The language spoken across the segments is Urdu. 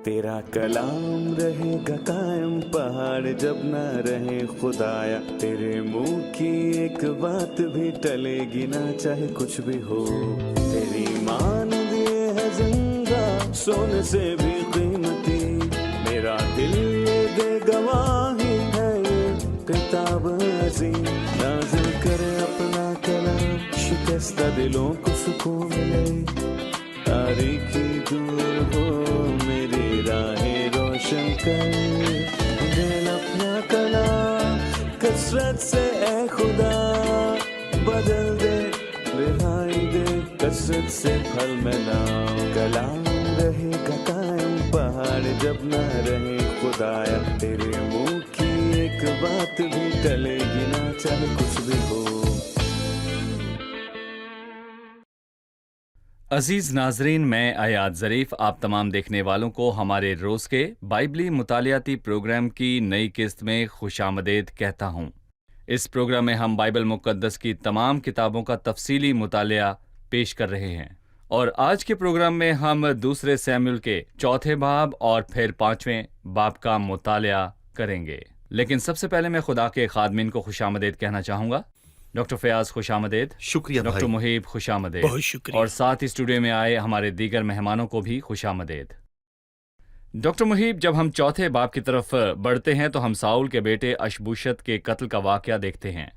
تیرا کلام رہے گا قائم پہاڑ جب نہ رہے خدایا، تیرے منہ کی ایک بات بھی ٹلے گی نہ چاہے کچھ بھی ہو، تیری مان دیے ہے زندہ سونے سے بھی قیمتی، میرا دل یہ دے گواہی ہے یہ کتاب عظیم، نازل کرے اپنا کلام شکستہ دلوں کو سکون ملے، تاریکی دور ہو میری راہیں روشن کر، دل اپنا کلام کثرت سے اے خدا بدل دے، رہائی دے کثرت سے پھل ملا، کلام رہے گا قائم پہاڑ جب نہ رہے خدایا، تیرے منہ کی ایک بات بھی ٹلے گی نہ چاہے کچھ بھی ہو۔ عزیز ناظرین، میں ایاد ظریف آپ تمام دیکھنے والوں کو ہمارے روز کے بائبلی مطالعاتی پروگرام کی نئی قسط میں خوش آمدید کہتا ہوں۔ اس پروگرام میں ہم بائبل مقدس کی تمام کتابوں کا تفصیلی مطالعہ پیش کر رہے ہیں، اور آج کے پروگرام میں ہم دوسرے سیموئیل کے 4 باب اور پھر 5 باب کا مطالعہ کریں گے۔ لیکن سب سے پہلے میں خدا کے خادمین کو خوش آمدید کہنا چاہوں گا۔ ڈاکٹر فیاض خوش آمدید۔ شکریہ بھائی۔ ڈاکٹر محیب خوش آمدید۔ بہت شکریہ۔ اور ساتھ ہی اسٹوڈیو میں آئے ہمارے دیگر مہمانوں کو بھی خوش آمدید۔ ڈاکٹر محیب، جب ہم 4 باب کی طرف بڑھتے ہیں تو ہم ساؤل کے بیٹے اشبوشت کے قتل کا واقعہ دیکھتے ہیں،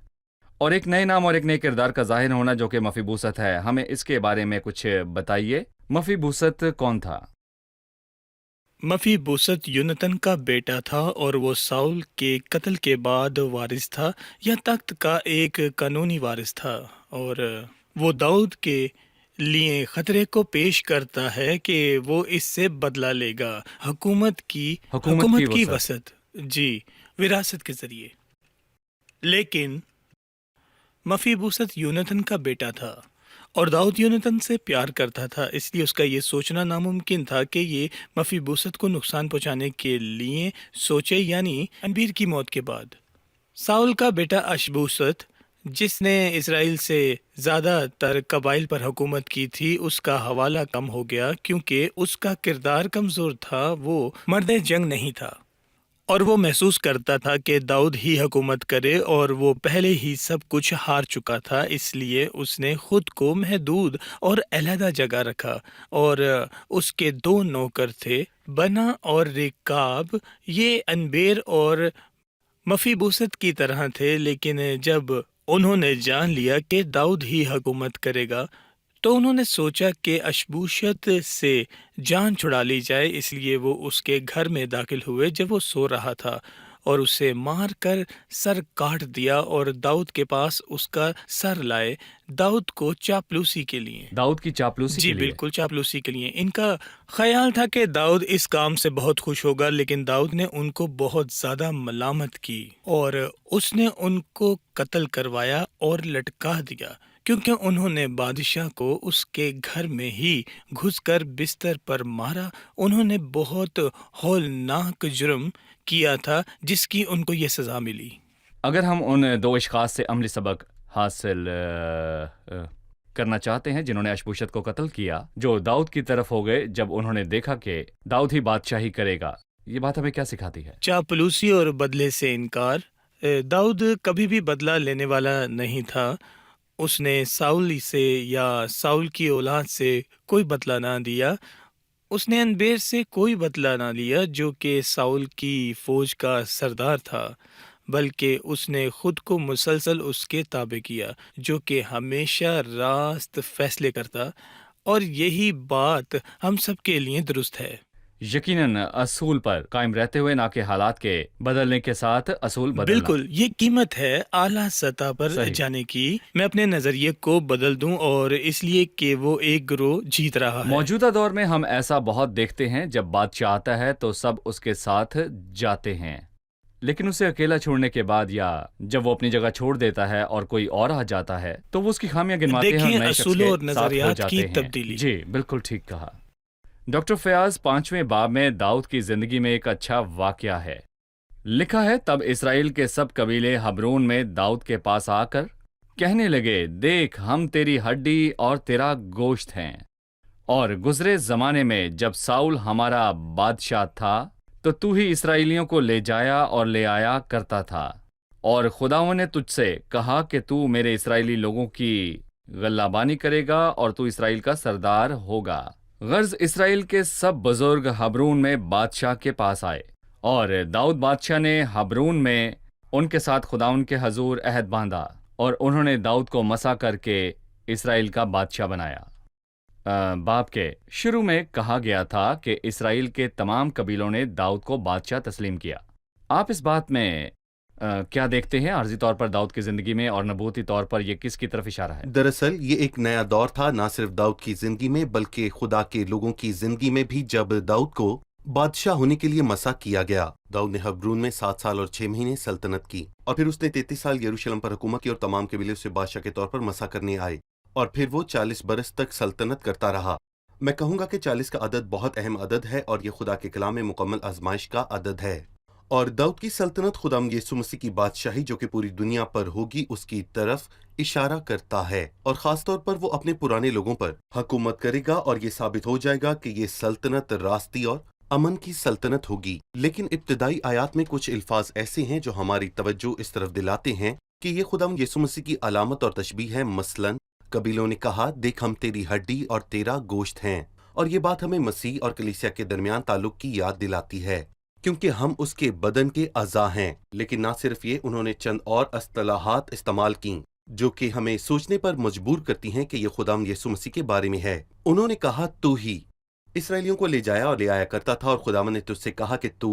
اور ایک نئے نام اور ایک نئے کردار کا ظاہر ہونا جو کہ مفیبوست ہے۔ ہمیں اس کے بارے میں کچھ بتائیے، مفیبوست کون تھا؟ مفیبوست یونتن کا بیٹا تھا اور وہ ساؤل کے قتل کے بعد وارث تھا، یا تخت کا ایک قانونی وارث تھا، اور وہ داؤد کے لیے خطرے کو پیش کرتا ہے کہ وہ اس سے بدلہ لے گا حکومت کی وسعت، وراثت کے ذریعے۔ لیکن مفیبوست یونتن کا بیٹا تھا اور داؤد یونتن سے پیار کرتا تھا، اس لیے اس کا یہ سوچنا ناممکن تھا کہ یہ مفیبوست کو نقصان پہنچانے کے لیے سوچے، یعنی انبیر کی موت کے بعد۔ ساؤل کا بیٹا اشبوست، جس نے اسرائیل سے زیادہ تر قبائل پر حکومت کی تھی، اس کا حوالہ کم ہو گیا کیونکہ اس کا کردار کمزور تھا، وہ مرد جنگ نہیں تھا، اور وہ محسوس کرتا تھا کہ داؤد ہی حکومت کرے، اور وہ پہلے ہی سب کچھ ہار چکا تھا، اس لیے اس نے خود کو محدود اور علیحدہ جگہ رکھا، اور اس کے 2 نوکر تھے، بنا اور ریکاب۔ یہ انبیر اور مفیبوست کی طرح تھے، لیکن جب انہوں نے جان لیا کہ داؤد ہی حکومت کرے گا تو انہوں نے سوچا کہ اشبوشت سے جان چھڑا لی جائے، اس لیے وہ اس کے گھر میں داخل ہوئے جب وہ سو رہا تھا، اور اسے مار کر سر کاٹ دیا اور داؤد کے پاس اس کا سر لائے، داؤد کو چاپلوسی کے لیے۔ داؤد کی چاپلوسی کے لیے؟ بالکل، چاپلوسی کے لیے۔ ان کا خیال تھا کہ داؤد اس کام سے بہت خوش ہوگا، لیکن داؤد نے ان کو بہت زیادہ ملامت کی اور اس نے ان کو قتل کروایا اور لٹکا دیا، کیونکہ انہوں نے بادشاہ کو اس کے گھر میں ہی گھس کر بستر پر مارا۔ انہوں نے بہت ہولناک جرم کیا تھا جس کی ان کو یہ سزا ملی۔ اگر ہم ان 2 اشخاص سے عملی سبق حاصل کرنا چاہتے ہیں جنہوں نے اشبوشت کو قتل کیا، جو داؤد کی طرف ہو گئے جب انہوں نے دیکھا کہ داؤد ہی بادشاہی کرے گا، یہ بات ہمیں کیا سکھاتی ہے؟ چاپلوسی اور بدلے سے انکار۔ داؤد کبھی بھی بدلہ لینے والا نہیں تھا، اس نے ساؤل سے یا ساؤل کی اولاد سے کوئی بدلہ نہ دیا، اس نے انبیر سے کوئی بدلہ نہ لیا جو کہ ساؤل کی فوج کا سردار تھا، بلکہ اس نے خود کو مسلسل اس کے تابع کیا، جو کہ ہمیشہ راست فیصلے کرتا، اور یہی بات ہم سب کے لیے درست ہے۔ یقیناً اصول پر قائم رہتے ہوئے، نہ کہ حالات کے بدلنے کے ساتھ اصول بدلنا۔ بالکل، یہ قیمت ہے اعلیٰ سطح پر جانے کی۔ میں اپنے نظریے کو بدل دوں، اور اس لیے کہ وہ ایک گروہ جیت رہا ہے۔ موجودہ دور میں ہم ایسا بہت دیکھتے ہیں، جب بادشاہ آتا ہے تو سب اس کے ساتھ جاتے ہیں، لیکن اسے اکیلا چھوڑنے کے بعد یا جب وہ اپنی جگہ چھوڑ دیتا ہے اور کوئی اور آ جاتا ہے تو وہ اس کی خامیاں گنواتے ہیں اور نئے شخص کے ساتھ ہو جاتے ہیں۔ تبدیلی۔ جی بالکل ٹھیک کہا۔ ڈاکٹر فیاض، 5ویں باب میں داؤد کی زندگی میں ایک اچھا واقعہ ہے۔ لکھا ہے، تب اسرائیل کے سب قبیلے حبرون میں داؤد کے پاس آ کر کہنے لگے، دیکھ ہم تیری ہڈی اور تیرا گوشت ہیں، اور گزرے زمانے میں جب ساؤل ہمارا بادشاہ تھا تو ہی اسرائیلیوں کو لے جایا اور لے آیا کرتا تھا، اور خداوند نے تجھ سے کہا کہ تو میرے اسرائیلی لوگوں کی غلہ بانی کرے گا اور تو اسرائیل کا سردار ہوگا۔ غرض اسرائیل کے سب بزرگ حبرون میں بادشاہ کے پاس آئے، اور داؤد بادشاہ نے حبرون میں ان کے ساتھ خداوند کے حضور عہد باندھا، اور انہوں نے داؤد کو مسا کر کے اسرائیل کا بادشاہ بنایا۔ باب کے شروع میں کہا گیا تھا کہ اسرائیل کے تمام قبیلوں نے داؤد کو بادشاہ تسلیم کیا۔ آپ اس بات میں کیا دیکھتے ہیں عارضی طور پر داؤد کی زندگی میں، اور نبوتی طور پر یہ کس کی طرف اشارہ ہے؟ دراصل یہ ایک نیا دور تھا، نہ صرف داؤد کی زندگی میں بلکہ خدا کے لوگوں کی زندگی میں بھی، جب داؤد کو بادشاہ ہونے کے لیے مسا کیا گیا۔ داؤد نے حبرون میں 7 سال اور 6 مہینے سلطنت کی، اور پھر اس نے 33 سال یروشلم پر حکومت کی، اور تمام قبیلے اسے بادشاہ کے طور پر مسا کرنے آئے، اور پھر وہ 40 برس تک سلطنت کرتا رہا۔ میں کہوں گا کہ 40 کا عدد بہت اہم عدد ہے، اور یہ خدا کے کلام میں مکمل آزمائش کا عدد ہے۔ اور داؤد کی سلطنت خداوند یسوع مسیح کی بادشاہی جو کہ پوری دنیا پر ہوگی، اس کی طرف اشارہ کرتا ہے، اور خاص طور پر وہ اپنے پرانے لوگوں پر حکومت کرے گا، اور یہ ثابت ہو جائے گا کہ یہ سلطنت راستی اور امن کی سلطنت ہوگی۔ لیکن ابتدائی آیات میں کچھ الفاظ ایسے ہیں جو ہماری توجہ اس طرف دلاتے ہیں کہ یہ خداوند یسوع مسیح کی علامت اور تشبیہ ہے۔ مثلاً قبیلوں نے کہا، دیکھ ہم تیری ہڈی اور تیرا گوشت ہیں، اور یہ بات ہمیں مسیح اور کلیسیا کے درمیان تعلق کی یاد دلاتی ہے، کیونکہ ہم اس کے بدن کے اعضاء ہیں۔ لیکن نہ صرف یہ، انہوں نے چند اور اصطلاحات استعمال کیں جو کہ ہمیں سوچنے پر مجبور کرتی ہیں کہ یہ خداوند یسوع مسیح کے بارے میں ہے۔ انہوں نے کہا، تو ہی اسرائیلیوں کو لے جایا اور لے آیا کرتا تھا، اور خداوند نے تجھ سے کہا کہ تو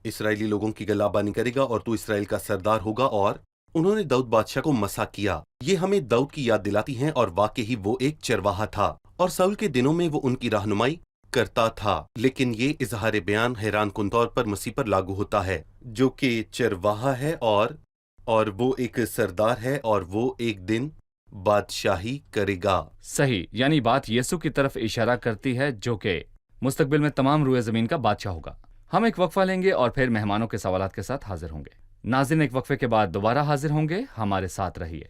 اسرائیلی لوگوں کی گلہ بانی کرے گا، اور تو اسرائیل کا سردار ہوگا، اور انہوں نے داؤد بادشاہ کو مسا کیا۔ یہ ہمیں داؤد کی یاد دلاتی ہیں، اور واقعی وہ ایک چرواہا تھا، اور ساؤل کے دنوں میں وہ ان کی رہنمائی کرتا تھا۔ لیکن یہ اظہار بیان حیران کن طور پر مسیح پر لاگو ہوتا ہے، جو کہ چرواہا ہے، اور وہ ایک سردار ہے، اور وہ ایک دن بادشاہی کرے گا۔ صحیح، یعنی بات یسوع کی طرف اشارہ کرتی ہے جو کہ مستقبل میں تمام روئے زمین کا بادشاہ ہوگا۔ ہم ایک وقفہ لیں گے اور پھر مہمانوں کے سوالات کے ساتھ حاضر ہوں گے۔ ناظرین، ایک وقفے کے بعد دوبارہ حاضر ہوں گے، ہمارے ساتھ رہیے۔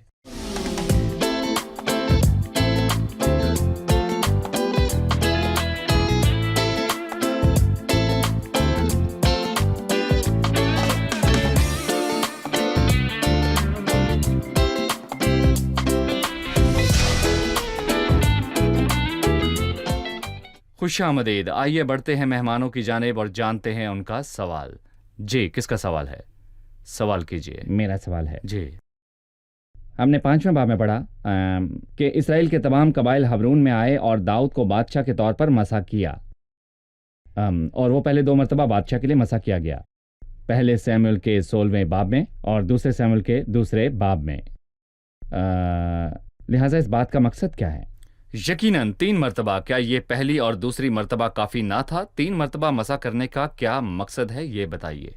خوش آمدید۔ آئیے بڑھتے ہیں مہمانوں کی جانب اور جانتے ہیں ان کا سوال۔ جی، کس کا سوال ہے؟ سوال کیجئے۔ میرا سوال ہے، جی، ہم نے 5ویں باب میں پڑھا کہ اسرائیل کے تمام قبائل حبرون میں آئے اور داؤد کو بادشاہ کے طور پر مسا کیا، اور وہ پہلے 2 مرتبہ بادشاہ کے لیے مسا کیا گیا، پہلے سیموئیل کے 16ویں باب میں اور دوسرے سیموئیل کے 2 باب میں۔ لہٰذا اس بات کا مقصد کیا ہے؟ یقیناً 3 مرتبہ۔ کیا یہ پہلی اور دوسری مرتبہ کافی نہ تھا؟ 3 مرتبہ مسا کرنے کا کیا مقصد ہے، یہ بتائیے۔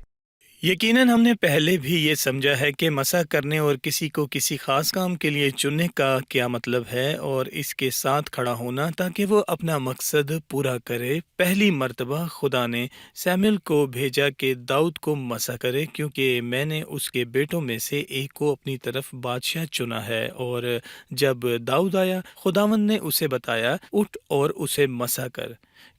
یقیناً ہم نے پہلے بھی یہ سمجھا ہے کہ مسا کرنے اور کسی کو کسی خاص کام کے لیے چننے کا کیا مطلب ہے، اور اس کے ساتھ کھڑا ہونا تاکہ وہ اپنا مقصد پورا کرے۔ پہلی مرتبہ خدا نے سیموئیل کو بھیجا کہ داؤد کو مسا کرے، کیونکہ میں نے اس کے بیٹوں میں سے ایک کو اپنی طرف بادشاہ چنا ہے۔ اور جب داؤد آیا، خداوند نے اسے بتایا، اٹھ اور اسے مسا کر،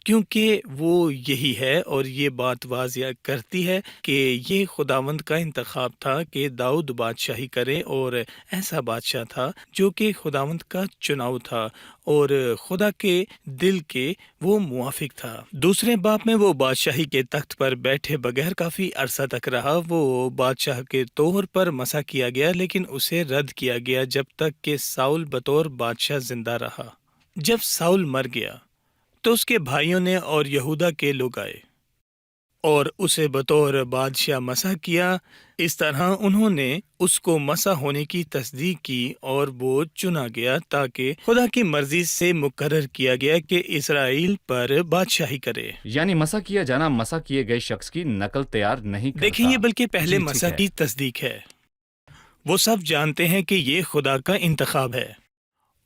کیونکہ وہ یہی ہے، اور یہ بات واضح کرتی ہے کہ یہ خداوند کا انتخاب تھا کہ داؤد بادشاہی کرے، اور ایسا بادشاہ تھا جو کہ خداوند کا چناؤ تھا اور خدا کے دل کے وہ موافق تھا۔ 2 باب میں وہ بادشاہی کے تخت پر بیٹھے بغیر کافی عرصہ تک رہا۔ وہ بادشاہ کے طور پر مسا کیا گیا، لیکن اسے رد کیا گیا جب تک کہ ساؤل بطور بادشاہ زندہ رہا۔ جب ساؤل مر گیا تو اس کے بھائیوں نے اور یہودا کے لوگ آئے اور اسے بطور بادشاہ مسا کیا۔ اس طرح انہوں نے اس کو مسا ہونے کی تصدیق کی، اور وہ چنا گیا تاکہ خدا کی مرضی سے مقرر کیا گیا کہ اسرائیل پر بادشاہی کرے۔ یعنی مسا کیا جانا مسا کیے گئے شخص کی نقل تیار نہیں کرتا۔ دیکھیں، یہ بلکہ پہلے جی، مسا ٹھیک ہے۔ کی تصدیق ہے۔ وہ سب جانتے ہیں کہ یہ خدا کا انتخاب ہے،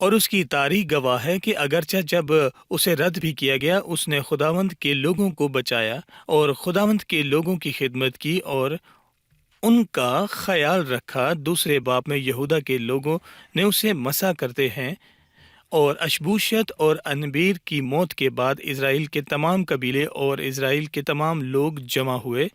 اور اس کی تاریخ گواہ ہے کہ اگرچہ جب اسے رد بھی کیا گیا، اس نے خداوند کے لوگوں کو بچایا اور خداوند کے لوگوں کی خدمت کی اور ان کا خیال رکھا۔ 2 باب میں یہودا کے لوگوں نے اسے مسا کرتے ہیں، اور اشبوشت اور انبیر کی موت کے بعد اسرائیل کے تمام قبیلے اور اسرائیل کے تمام لوگ جمع ہوئے،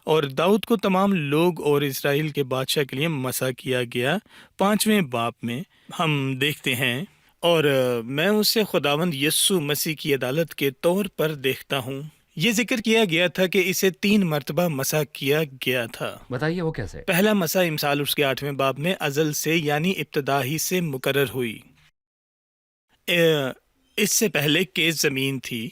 اور داؤد کو تمام لوگ اور اسرائیل کے بادشاہ کے لیے مسح کیا گیا۔ 5ویں باب میں ہم دیکھتے ہیں، اور میں اسے خداوند یسوع مسیح کی عدالت کے طور پر دیکھتا ہوں۔ یہ ذکر کیا گیا تھا کہ اسے 3 مرتبہ مسح کیا گیا تھا۔ بتائیے وہ کیسے؟ پہلا مسح امثال اس کے 8ویں باب میں ازل سے یعنی ابتدا ہی سے مقرر ہوئی۔ اس سے پہلے کہ زمین تھی۔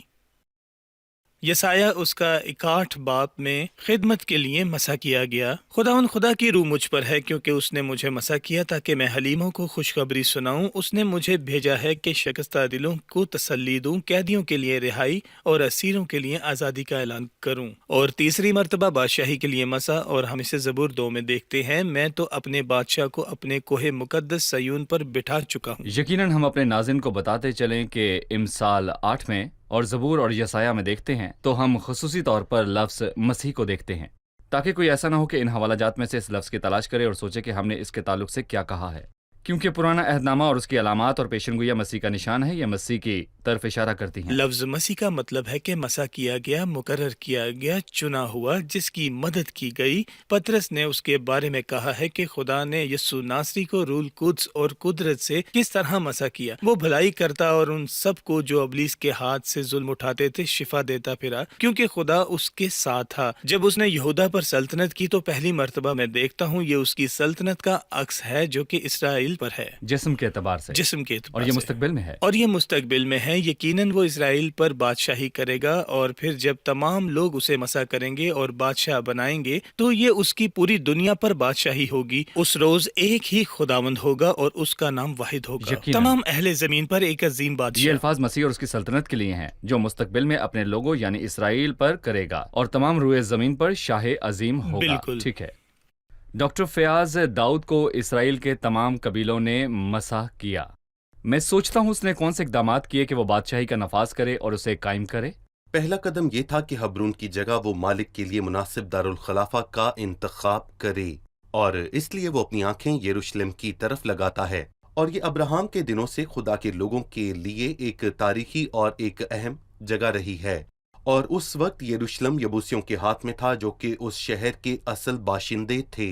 یسایہ اس کا 61 باب میں خدمت کے لیے مسح کیا گیا۔ خدا کی روح مجھ پر ہے، کیونکہ اس نے مجھے مسح کیا تاکہ میں حلیموں کو خوشخبری سناؤں۔ اس نے مجھے بھیجا ہے کہ شکستہ دلوں کو تسلی دوں، قیدیوں کے لیے رہائی اور اسیروں کے لیے آزادی کا اعلان کروں۔ اور تیسری مرتبہ بادشاہی کے لیے مسح، اور ہم اسے زبور 2 میں دیکھتے ہیں، میں تو اپنے بادشاہ کو اپنے کوہ مقدس سیون پر بٹھا چکا ہوں۔ یقیناً ہم اپنے ناظرین کو بتاتے چلیں کہ امثال 8 میں اور زبور اور یسایہ میں دیکھتے ہیں تو ہم خصوصی طور پر لفظ مسیح کو دیکھتے ہیں، تاکہ کوئی ایسا نہ ہو کہ ان حوالہ جات میں سے اس لفظ کی تلاش کرے اور سوچے کہ ہم نے اس کے تعلق سے کیا کہا ہے، کیونکہ پرانا عہد نامہ اور اس کی علامات اور پیشن گویا مسیح کا نشان ہے یا مسیح کی طرف اشارہ کرتی ہیں۔ لفظ مسیح کا مطلب ہے کہ مسح کیا گیا، مقرر کیا گیا، چنا ہوا، جس کی مدد کی گئی۔ پطرس نے اس کے بارے میں کہا ہے کہ خدا نے یسوع ناصری کو روح القدس اور قدرت سے کس طرح مسح کیا۔ وہ بھلائی کرتا اور ان سب کو جو ابلیس کے ہاتھ سے ظلم اٹھاتے تھے شفا دیتا پھرا، کیونکہ خدا اس کے ساتھ تھا۔ جب اس نے یہودا پر سلطنت کی تو پہلی مرتبہ میں دیکھتا ہوں یہ اس کی سلطنت کا عکس ہے جو کہ اسرائیل پر ہے، جسم کے اعتبار سے، جسم کے اعتبار اور یہ سے۔ مستقبل میں ہے۔ اور یہ مستقبل میں ہے، یقیناً وہ اسرائیل پر بادشاہی کرے گا، اور پھر جب تمام لوگ اسے مسح کریں گے اور بادشاہ بنائیں گے تو یہ اس کی پوری دنیا پر بادشاہی ہوگی۔ اس روز ایک ہی خداوند ہوگا اور اس کا نام واحد ہوگا، یقیناً۔ تمام اہل زمین پر ایک عظیم یہ بادشاہ۔ الفاظ مسیح اور اس کی سلطنت کے لیے ہیں جو مستقبل میں اپنے لوگوں یعنی اسرائیل پر کرے گا اور تمام روئے زمین پر شاہ عظیم ہوگا۔ بالکل۔ ٹھیک ہے۔ ڈاکٹر فیاض، داؤد کو اسرائیل کے تمام قبیلوں نے مسح کیا۔ میں سوچتا ہوں اس نے کون سے اقدامات کیے کہ وہ بادشاہی کا نفاذ کرے اور اسے قائم کرے؟ پہلا قدم یہ تھا کہ حبرون کی جگہ وہ مالک کے لیے مناسب دارالخلافہ کا انتخاب کرے، اور اس لیے وہ اپنی آنکھیں یروشلم کی طرف لگاتا ہے۔ اور یہ ابراہم کے دنوں سے خدا کے لوگوں کے لیے ایک تاریخی اور ایک اہم جگہ رہی ہے، اور اس وقت یروشلم یبوسیوں کے ہاتھ میں تھا جو کہ اس شہر کے اصل باشندے تھے،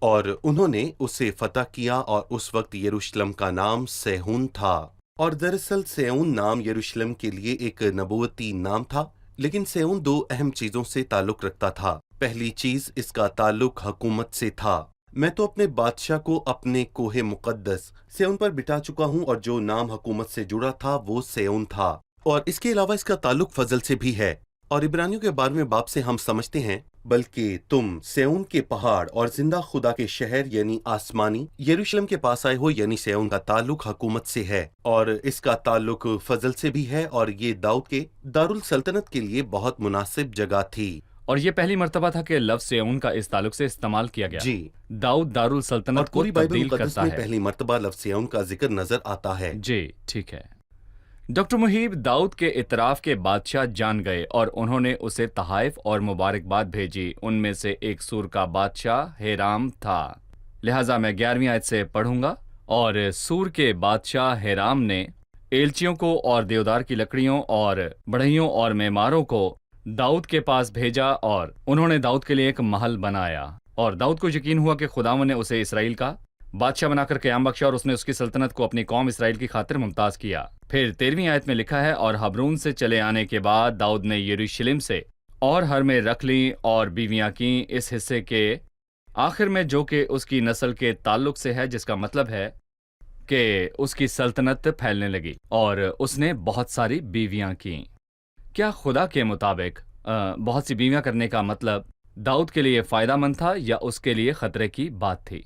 اور انہوں نے اسے فتح کیا، اور اس وقت یروشلم کا نام سیہون تھا۔ اور دراصل سیون نام یروشلم کے لیے ایک نبوتی نام تھا، لیکن سیون 2 اہم چیزوں سے تعلق رکھتا تھا۔ پہلی چیز، اس کا تعلق حکومت سے تھا۔ میں تو اپنے بادشاہ کو اپنے کوہ مقدس سیون پر بٹھا چکا ہوں، اور جو نام حکومت سے جڑا تھا وہ سیون تھا، اور اس کے علاوہ اس کا تعلق فضل سے بھی ہے۔ اور عبرانیوں کے 12ویں باب سے ہم سمجھتے ہیں، بلکہ تم سیون کے پہاڑ اور زندہ خدا کے شہر یعنی آسمانی یروشلم کے پاس آئے ہو، یعنی سیون کا تعلق حکومت سے ہے، اور اس کا تعلق فضل سے بھی ہے، اور یہ داؤد کے دارالسلطنت کے لیے بہت مناسب جگہ تھی۔ اور یہ پہلی مرتبہ تھا کہ لفظ سیون کا اس تعلق سے استعمال کیا گیا۔ جی، داؤد اور دارالسلطنت کو پوری بائبل تبدیل مقدس کرتا میں ہے۔ پہلی مرتبہ لفظ سیون کا ذکر نظر آتا ہے۔ جی ٹھیک ہے۔ ڈاکٹر محیب، داؤد کے اعتراف کے بادشاہ جان گئے اور انہوں نے اسے تحائف اور مبارکباد بھیجی۔ ان میں سے ایک سور کا بادشاہ ہیرام تھا۔ لہٰذا میں 11ویں آیت سے پڑھوں گا۔ اور سور کے بادشاہ ہیرام نے ایلچیوں کو اور دیودار کی لکڑیوں اور بڑھئیوں اور معماروں کو داؤد کے پاس بھیجا، اور انہوں نے داؤد کے لیے ایک محل بنایا۔ اور داؤد کو یقین ہوا کہ خداوند نے اسے اسرائیل کا بادشاہ بنا کر قیام بخشا، اور اس نے اس کی سلطنت کو اپنی قوم اسرائیل کی خاطر ممتاز کیا۔ پھر 13ویں آیت میں لکھا ہے، اور حبرون سے چلے آنے کے بعد داؤد نے یروشلم سے اور ہر میں رکھ لیں اور بیویاں کیں، اس حصے کے آخر میں جو کہ اس کی نسل کے تعلق سے ہے، جس کا مطلب ہے کہ اس کی سلطنت پھیلنے لگی اور اس نے بہت ساری بیویاں کیں۔ کیا خدا کے مطابق بہت سی بیویاں کرنے کا مطلب داؤد کے لیے فائدہ مند تھا یا اس کے لیے خطرے کی بات تھی؟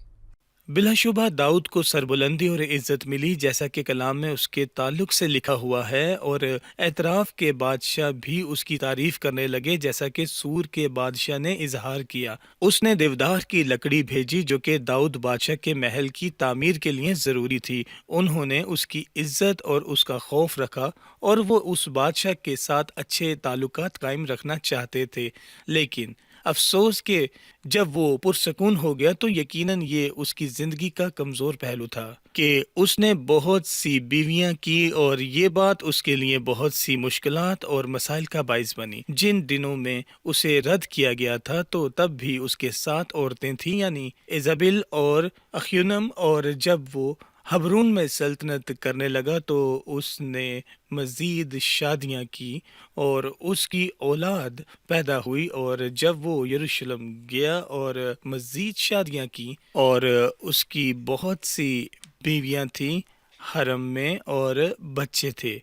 بلا شبہ داؤد کو سربلندی اور عزت ملی، جیسا کہ کلام میں اس کے تعلق سے لکھا ہوا ہے، اور اعتراف کے بادشاہ بھی اس کی تعریف کرنے لگے، جیسا کہ سور کے بادشاہ نے اظہار کیا۔ اس نے دیودار کی لکڑی بھیجی جو کہ داؤد بادشاہ کے محل کی تعمیر کے لیے ضروری تھی۔ انہوں نے اس کی عزت اور اس کا خوف رکھا، اور وہ اس بادشاہ کے ساتھ اچھے تعلقات قائم رکھنا چاہتے تھے، لیکن افسوس کہ جب وہ پرسکون ہو گیا تو یقیناً یہ اس کی زندگی کا کمزور پہلو تھا کہ اس نے بہت سی بیویاں کی، اور یہ بات اس کے لیے بہت سی مشکلات اور مسائل کا باعث بنی۔ جن دنوں میں اسے رد کیا گیا تھا تو تب بھی اس کے 7 عورتیں تھیں، یعنی ایزابل اور اخیونم، اور جب وہ حبرون میں سلطنت کرنے لگا تو اس نے مزید شادیاں کی اور اس کی اولاد پیدا ہوئی، اور جب وہ یروشلم گیا اور مزید شادیاں کی، اور اس کی بہت سی بیویاں تھیں حرم میں اور بچے تھے۔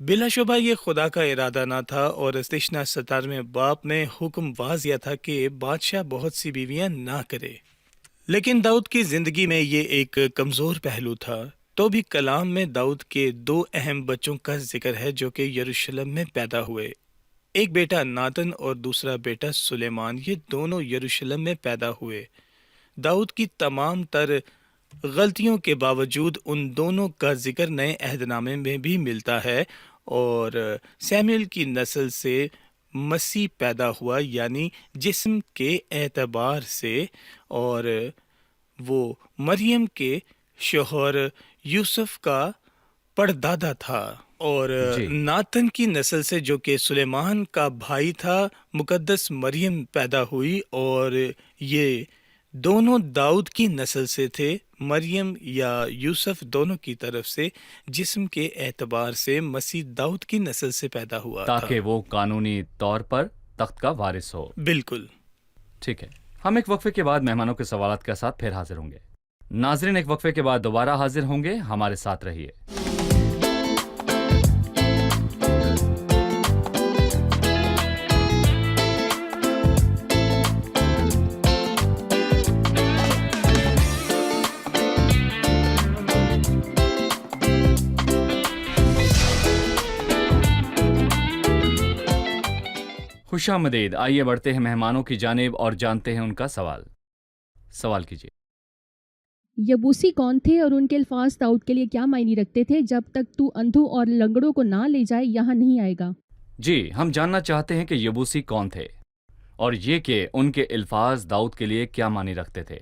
بلا شبہ یہ خدا کا ارادہ نہ تھا، اور تشنا 17 باب میں حکم واضح تھا کہ بادشاہ بہت سی بیویاں نہ کرے، لیکن داؤد کی زندگی میں یہ ایک کمزور پہلو تھا۔ تو بھی کلام میں داؤد کے 2 اہم بچوں کا ذکر ہے جو کہ یروشلم میں پیدا ہوئے، ایک بیٹا ناتن اور دوسرا بیٹا سلیمان۔ یہ دونوں یروشلم میں پیدا ہوئے۔ داؤد کی تمام تر غلطیوں کے باوجود ان دونوں کا ذکر نئے عہد نامے میں بھی ملتا ہے، اور سیموئیل کی نسل سے مسیح پیدا ہوا، یعنی جسم کے اعتبار سے، اور وہ مریم کے شوہر یوسف کا پردادا تھا، اور جی ناتن کی نسل سے جو کہ سلیمان کا بھائی تھا مقدس مریم پیدا ہوئی، اور یہ دونوں داؤد کی نسل سے تھے۔ مریم یا یوسف دونوں کی طرف سے جسم کے اعتبار سے مسیح داؤد کی نسل سے پیدا ہوا تھا۔ تاکہ وہ قانونی طور پر تخت کا وارث ہو۔ بالکل۔ ٹھیک ہے، ہم ایک وقفے کے بعد مہمانوں کے سوالات کے ساتھ پھر حاضر ہوں گے۔ ناظرین، ایک وقفے کے بعد دوبارہ حاضر ہوں گے، ہمارے ساتھ رہیے۔ خوش آمدید۔ آئیے بڑھتے ہیں مہمانوں کی جانب اور جانتے ہیں ان کا سوال کیجیے۔ یبوسی کون تھے اور ان کے الفاظ داؤد کے لیے کیا معنی رکھتے تھے؟ جب تک تو اندھوں اور لنگڑوں کو نہ لے جائے یہاں نہیں آئے گا۔ جی، ہم جاننا چاہتے ہیں کہ یبوسی کون تھے، اور یہ کہ ان کے الفاظ داؤد کے لیے کیا معنی رکھتے تھے۔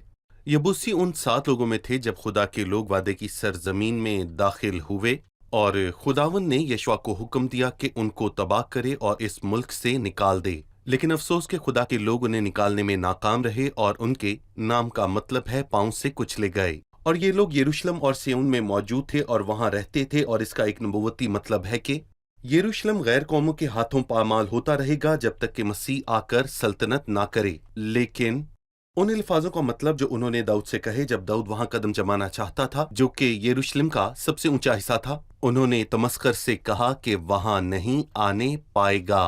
یبوسی ان 7 لوگوں میں تھے جب خدا کے لوگ وعدے کی سرزمین میں داخل ہوئے، اور خداوند نے یشوع کو حکم دیا کہ ان کو تباہ کرے اور اس ملک سے نکال دے، لیکن افسوس کہ خدا کے لوگ انہیں نکالنے میں ناکام رہے، اور ان کے نام کا مطلب ہے پاؤں سے کچلے گئے۔ اور یہ لوگ یروشلم اور سیون میں موجود تھے اور وہاں رہتے تھے، اور اس کا ایک نبوتی مطلب ہے کہ یروشلم غیر قوموں کے ہاتھوں پامال ہوتا رہے گا جب تک کہ مسیح آ کر سلطنت نہ کرے۔ لیکن ان الفاظوں کا مطلب جو انہوں نے داؤد سے کہے جب داؤد وہاں قدم جمانا چاہتا تھا، جو کہ یروشلم کا سب سے اونچا حصہ تھا، انہوں نے تمسخر سے کہا کہ وہاں نہیں آنے پائے گا،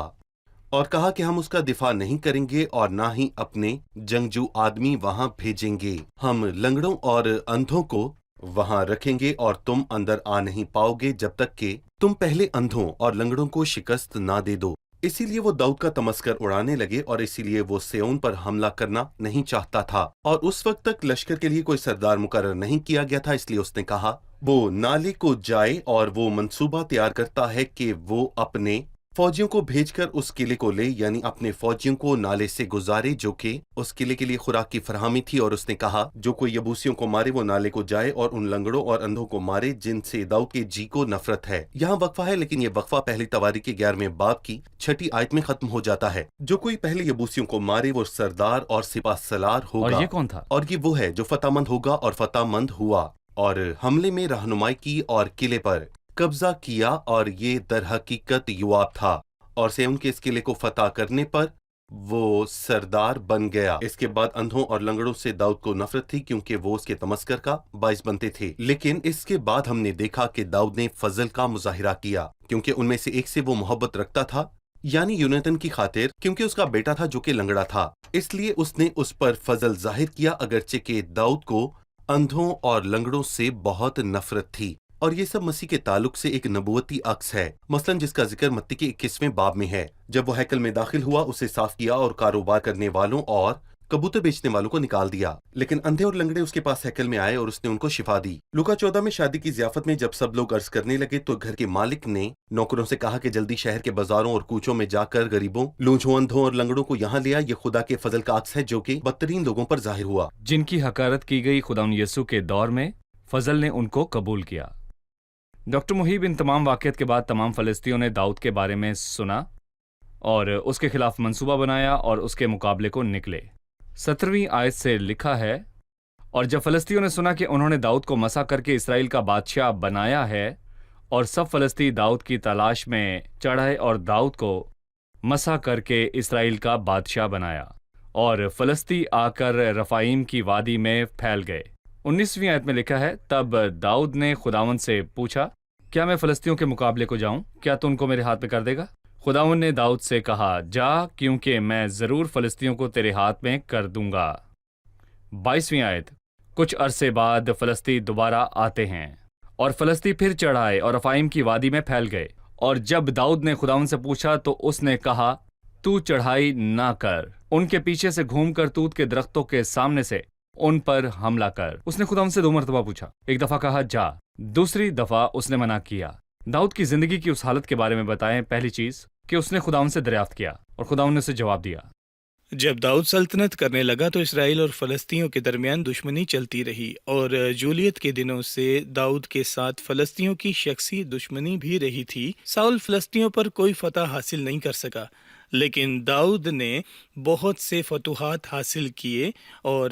اور کہا کہ ہم اس کا دفاع نہیں کریں گے اور نہ ہی اپنے جنگجو آدمی وہاں بھیجیں گے۔ ہم لنگڑوں اور اندھوں کو وہاں رکھیں گے اور تم اندر آ نہیں پاؤ گے جب تک کہ تم پہلے اندھوں اور لنگڑوں کو شکست نہ دے دو۔ اسی لیے وہ داؤد کا تمسخر اڑانے لگے، اور اسی لیے وہ سیون پر حملہ کرنا نہیں چاہتا تھا، اور اس وقت تک لشکر کے لیے کوئی سردار مقرر نہیں کیا گیا تھا۔ اس لیے اس نے کہا وہ نالے کو جائے، اور وہ منصوبہ تیار کرتا ہے کہ وہ اپنے فوجیوں کو بھیج کر اس قلعے کو لے، یعنی اپنے فوجیوں کو نالے سے گزارے جو کہ اس قلعے کے لیے خوراک کی فراہمی تھی، اور اس نے کہا جو کوئی یبوسیوں کو مارے وہ نالے کو جائے اور ان لنگڑوں اور اندھوں کو مارے جن سے داؤد کے جی کو نفرت ہے۔ یہاں وقفہ ہے، لیکن یہ وقفہ پہلی تواریخ کے 11ویں باب کی 6 آیت میں ختم ہو جاتا ہے۔ جو کوئی پہلے یبوسیوں کو مارے وہ سردار اور سپہ سالار ہوگا، اور یہ کون تھا؟ اور یہ وہ ہے جو فتح مند ہوگا اور فتح مند ہوا، اور حملے میں رہنمائی کی اور قلعے پر قبضہ کیا، اور یہ در حقیقت یوآب تھا، اور سیون کے اس قلعے کو فتح کرنے پر وہ سردار بن گیا۔ اس کے بعد اندھوں اور لنگڑوں سے داؤد کو نفرت تھی کیونکہ وہ اس کے تمسخر کا باعث بنتے تھے، لیکن اس کے بعد ہم نے دیکھا کہ داؤد نے فضل کا مظاہرہ کیا کیونکہ ان میں سے ایک سے وہ محبت رکھتا تھا، یعنی یونیتن کی خاطر، کیونکہ اس کا بیٹا تھا جو کہ لنگڑا تھا، اس لیے اس نے اس پر فضل ظاہر کیا، اگرچہ کہ داؤد کو اندھوں اور لنگڑوں سے بہت نفرت تھی۔ اور یہ سب مسیح کے تعلق سے ایک نبوتی عکس ہے، مثلا جس کا ذکر متی کے 21ویں باب میں ہے۔ جب وہ ہیکل میں داخل ہوا، اسے صاف کیا اور کاروبار کرنے والوں اور کبوتر بیچنے والوں کو نکال دیا، لیکن اندھے اور لنگڑے اس کے پاس ہیکل میں آئے اور اس نے ان کو شفا دی۔ لوکا 14 میں شادی کی ضیافت میں جب سب لوگ عرض کرنے لگے تو گھر کے مالک نے نوکروں سے کہا کہ جلدی شہر کے بازاروں اور کوچوں میں جا کر غریبوں، لونجھوں، اندھوں اور لنگڑوں کو یہاں لیا۔ یہ خدا کے فضل کا عکس ہے جو کہ بدترین لوگوں پر ظاہر ہوا۔ جن کی حقارت کی گئی خدا یسوع کے دور میں فضل نے ان کو قبول کیا۔ ڈاکٹر محیب، ان تمام واقعات کے بعد تمام فلسطینیوں نے داؤد کے بارے میں سنا اور اس کے خلاف منصوبہ بنایا اور اس کے مقابلے کو نکلے۔ 17ویں آیت سے لکھا ہے، اور جب فلسطینیوں نے سنا کہ انہوں نے داؤد کو مسح کر کے اسرائیل کا بادشاہ بنایا ہے، اور سب فلسطینی داؤد کی تلاش میں چڑھے اور داؤد کو مسح کر کے اسرائیل کا بادشاہ بنایا، اور فلسطی آ کر رفائیم کی وادی میں پھیل گئے۔ 19ویں آیت میں لکھا ہے، تب داؤد نے خداوند سے پوچھا، کیا میں فلسطینیوں کے مقابلے کو جاؤں؟ کیا تو ان کو میرے ہاتھ میں کر دے گا؟ خداوند نے داؤد سے کہا، جا، کیونکہ میں ضرور فلسطینیوں کو تیرے ہاتھ میں کر دوں گا۔ 22ویں آیت، کچھ عرصے بعد فلسطی دوبارہ آتے ہیں، اور فلسطی پھر چڑھائے اور رفائیم کی وادی میں پھیل گئے۔ اور جب داؤد نے خداوند سے پوچھا تو اس نے کہا، تو چڑھائی نہ کر، ان کے پیچھے سے گھوم کر توت کے درختوں کے سامنے سے ان پر حملہ کر۔ اس نے خداوند سے 2 مرتبہ پوچھا، ایک دفعہ کہا جا، دوسری دفعہ اس نے منع کیا۔ داؤد کی زندگی کی اس حالت کے بارے میں بتائیں۔ پہلی چیز کہ اس نے خداوند سے دریافت کیا اور خداوند نے اسے جواب دیا۔ جب داؤد سلطنت کرنے لگا تو اسرائیل اور فلسطینیوں کے درمیان دشمنی چلتی رہی، اور جولیت کے دنوں سے داؤد کے ساتھ فلسطینیوں کی شخصی دشمنی بھی رہی تھی۔ ساؤل فلسطینیوں پر کوئی فتح حاصل نہیں کر سکا، لیکن داؤد نے بہت سے فتوحات حاصل کیے، اور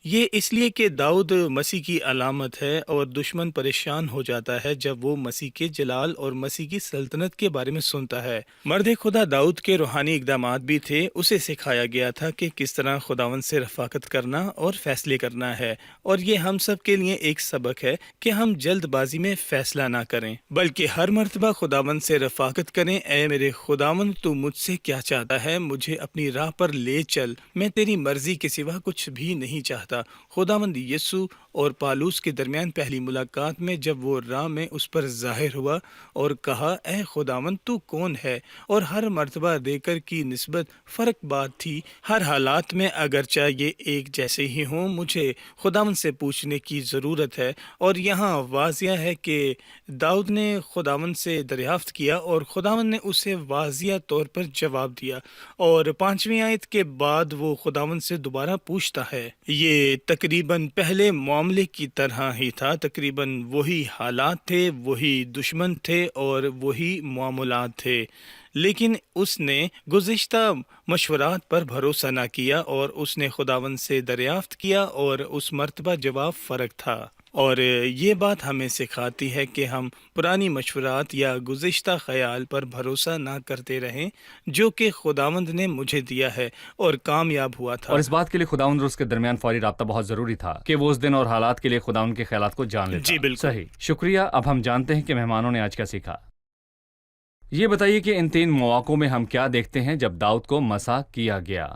یہ اس لیے کہ داؤد مسیح کی علامت ہے، اور دشمن پریشان ہو جاتا ہے جب وہ مسیح کے جلال اور مسیح کی سلطنت کے بارے میں سنتا ہے۔ مرد خدا داؤد کے روحانی اقدامات بھی تھے، اسے سکھایا گیا تھا کہ کس طرح خداوند سے رفاقت کرنا اور فیصلے کرنا ہے، اور یہ ہم سب کے لیے ایک سبق ہے کہ ہم جلد بازی میں فیصلہ نہ کریں، بلکہ ہر مرتبہ خداوند سے رفاقت کریں۔ اے میرے خداوند، تو مجھ سے کیا چاہتا ہے؟ مجھے اپنی راہ پر لے چل، میں تیری مرضی کے سوا کچھ بھی نہیں چاہتا۔ خداوند یسوع اور پالوس کے درمیان پہلی ملاقات میں جب وہ راہ میں اس پر ظاہر ہوا اور کہا، اے خداوند تو کون ہے؟ اور ہر مرتبہ دیکر کی نسبت فرق بات تھی۔ ہر حالات میں اگرچہ یہ ایک جیسے ہی ہوں، مجھے خداوند سے پوچھنے کی ضرورت ہے۔ اور یہاں واضح ہے کہ داؤد نے خداوند سے دریافت کیا اور خداوند نے اسے واضح طور پر جواب دیا، اور 5ویں آیت کے بعد وہ خداوند سے دوبارہ پوچھتا ہے۔ یہ تقریباً پہلے معاملے کی طرح ہی تھا، تقریباً وہی حالات تھے، وہی دشمن تھے اور وہی معاملات تھے، لیکن اس نے گزشتہ مشورات پر بھروسہ نہ کیا اور اس نے خداوند سے دریافت کیا، اور اس مرتبہ جواب فرق تھا۔ اور یہ بات ہمیں سکھاتی ہے کہ ہم پرانی مشورات یا گزشتہ خیال پر بھروسہ نہ کرتے رہیں جو کہ خداوند نے مجھے دیا ہے اور کامیاب ہوا تھا۔ اور اس بات کے لیے خداوند اور اس کے درمیان فوری رابطہ بہت ضروری تھا کہ وہ اس دن اور حالات کے لیے خداوند کے خیالات کو جان لیتا۔ جی بالکل صحیح، شکریہ۔ اب ہم جانتے ہیں کہ مہمانوں نے آج کیا سیکھا۔ یہ بتائیے کہ ان 3 مواقعوں میں ہم کیا دیکھتے ہیں جب داؤد کو مسح کیا گیا؟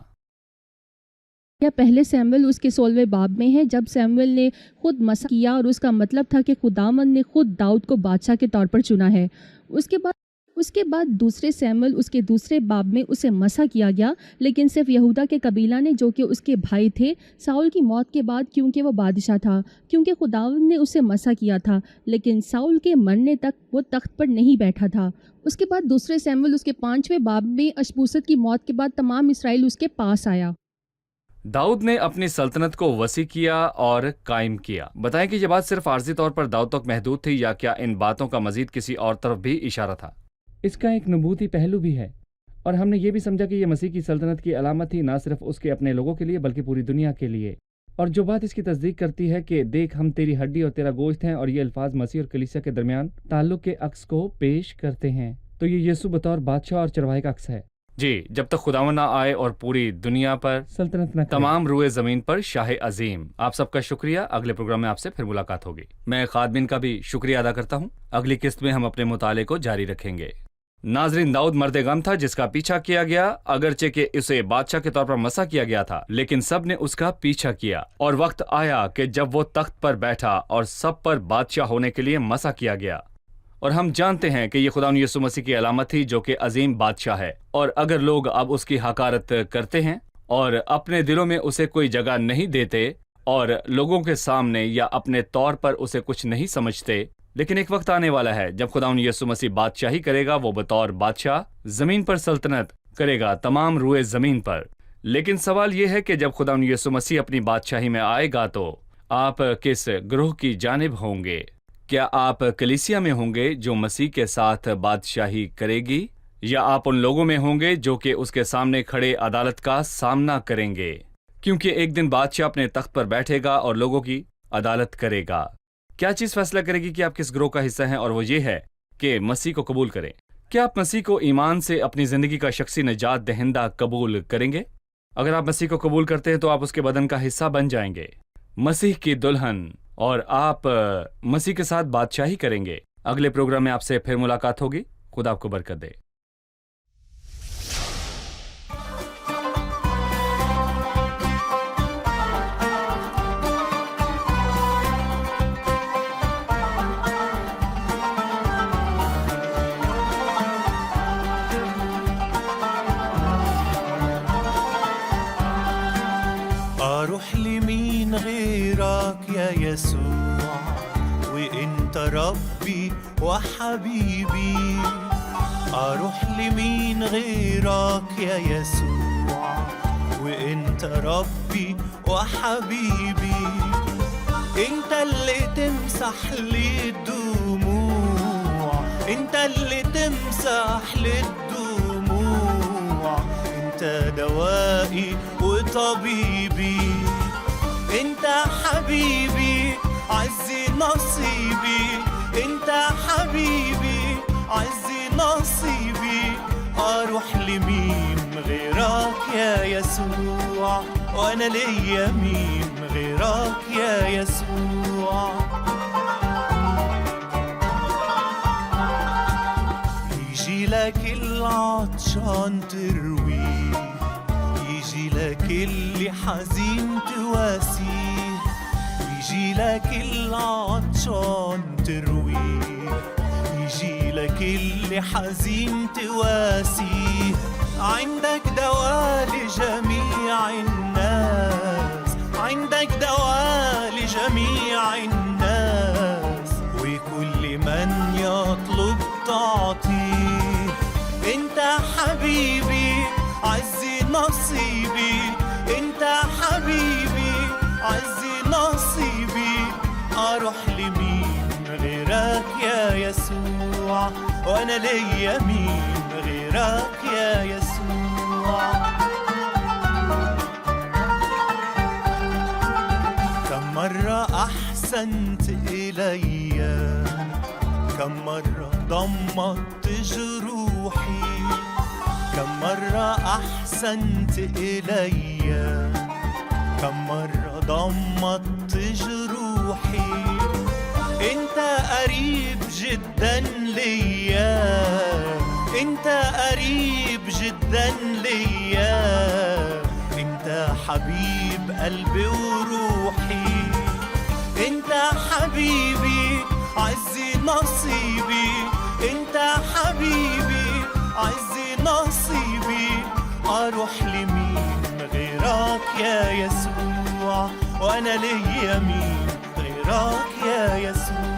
یا پہلے سیموئیل اس کے 16ویں باب میں ہے، جب سیموئیل نے خود مسح کیا، اور اس کا مطلب تھا کہ خداوند نے خود داؤد کو بادشاہ کے طور پر چنا ہے۔ اس کے بعد دوسرے سیموئیل اس کے 2 باب میں اسے مسح کیا گیا، لیکن صرف یہودا کے قبیلہ نے، جو کہ اس کے بھائی تھے، ساؤل کی موت کے بعد، کیونکہ وہ بادشاہ تھا، کیونکہ خداوند نے اسے مسح کیا تھا، لیکن ساؤل کے مرنے تک وہ تخت پر نہیں بیٹھا تھا۔ اس کے بعد دوسرے سیموئیل اس کے 5ویں باب میں اشبوست کی موت کے بعد تمام اسرائیل اس کے پاس آیا۔ داؤد نے اپنی سلطنت کو وسیع کیا اور قائم کیا۔ بتائیں کہ یہ بات صرف عارضی طور پر داؤد تک محدود تھی، یا کیا ان باتوں کا مزید کسی اور طرف بھی اشارہ تھا؟ اس کا ایک نبوتی پہلو بھی ہے، اور ہم نے یہ بھی سمجھا کہ یہ مسیح کی سلطنت کی علامت تھی، نہ صرف اس کے اپنے لوگوں کے لیے بلکہ پوری دنیا کے لیے۔ اور جو بات اس کی تصدیق کرتی ہے کہ دیکھ ہم تیری ہڈی اور تیرا گوشت ہیں، اور یہ الفاظ مسیح اور کلیسیا کے درمیان تعلق کے عکس کو پیش کرتے ہیں، تو یہ یسوع بطور بادشاہ اور چرواہے کا عکس ہے۔ جی، جب تک خداوند نہ آئے اور پوری دنیا پر سلطنت نہ کرے۔ تمام روئے زمین پر شاہ عظیم۔ آپ سب کا شکریہ۔ اگلے پروگرام میں آپ سے پھر ملاقات ہوگی۔ میں خادمین کا بھی شکریہ ادا کرتا ہوں۔ اگلی قسط میں ہم اپنے مطالعے کو جاری رکھیں گے۔ ناظرین، داؤد مرد غم تھا جس کا پیچھا کیا گیا، اگرچہ کہ اسے بادشاہ کے طور پر مسح کیا گیا تھا، لیکن سب نے اس کا پیچھا کیا، اور وقت آیا کہ جب وہ تخت پر بیٹھا اور سب پر بادشاہ ہونے کے لیے مسح کیا گیا۔ اور ہم جانتے ہیں کہ یہ خداوند یسوع مسیح کی علامت تھی جو کہ عظیم بادشاہ ہے، اور اگر لوگ اب اس کی حقارت کرتے ہیں اور اپنے دلوں میں اسے کوئی جگہ نہیں دیتے اور لوگوں کے سامنے یا اپنے طور پر اسے کچھ نہیں سمجھتے، لیکن ایک وقت آنے والا ہے جب خداوند یسوع مسیح بادشاہی کرے گا. وہ بطور بادشاہ زمین پر سلطنت کرے گا، تمام روئے زمین پر. لیکن سوال یہ ہے کہ جب خداوند یسوع مسیح اپنی بادشاہی میں آئے گا تو آپ کس گروہ کی جانب ہوں گے؟ کیا آپ کلیسیا میں ہوں گے جو مسیح کے ساتھ بادشاہی کرے گی، یا آپ ان لوگوں میں ہوں گے جو کہ اس کے سامنے کھڑے عدالت کا سامنا کریں گے؟ کیونکہ ایک دن بادشاہ اپنے تخت پر بیٹھے گا اور لوگوں کی عدالت کرے گا. کیا چیز فیصلہ کرے گی کہ آپ کس گروہ کا حصہ ہیں؟ اور وہ یہ ہے کہ مسیح کو قبول کریں. کیا آپ مسیح کو ایمان سے اپنی زندگی کا شخصی نجات دہندہ قبول کریں گے؟ اگر آپ مسیح کو قبول کرتے ہیں تو آپ اس کے بدن کا حصہ بن جائیں گے، مسیح کی دلہن، اور آپ مسیح کے ساتھ بادشاہی کریں گے. اگلے پروگرام میں آپ سے پھر ملاقات ہوگی. خدا آپ کو برکت دے. أروح لمين غيرك يا يسوع وإنت ربي وحبيبي؟ أروح لمين غيرك يا يسوع وإنت ربي وحبيبي؟ أنت اللي تمسح لي الدموع، أنت اللي تمسح لي الدموع، أنت دوائي وطبيبي، أنت حبيبي عزي نصيبي، أنت حبيبي عزي نصيبي. أروح لمين غيرك يا يسوع، وأنا ليا مين غيرك يا يسوع؟ يجي لك العطشان ترويه، يجي لك اللي حزين تواسيه، يجي لك العطشان ترويه، يجي لك اللي حزين تواسيه. عندك دواء لجميع الناس، عندك دواء لجميع الناس، وكل من يطلب تعطيه. انت حبيبي عزي نصيبي، انت حبيبي عزي نصيبي. اروح لمين غيرك يا يسوع، وانا ليا مين غيرك يا يسوع؟ كم مرة أحسنت إلي، كم مرة ضمت جروحي، كم مرة أحسنت إلي، كم مرة ضمت جروحي. أنت قريب جدا ليا، أنت قريب جدا ليا، أنت حبيب قلبي وروحي. أنت حبيبي عزي نصيبي، أنت حبيبي عزي نصيبي. أروح لمين غيرك يا يسوع، وأنا ليا مين غيرك يا يسوع؟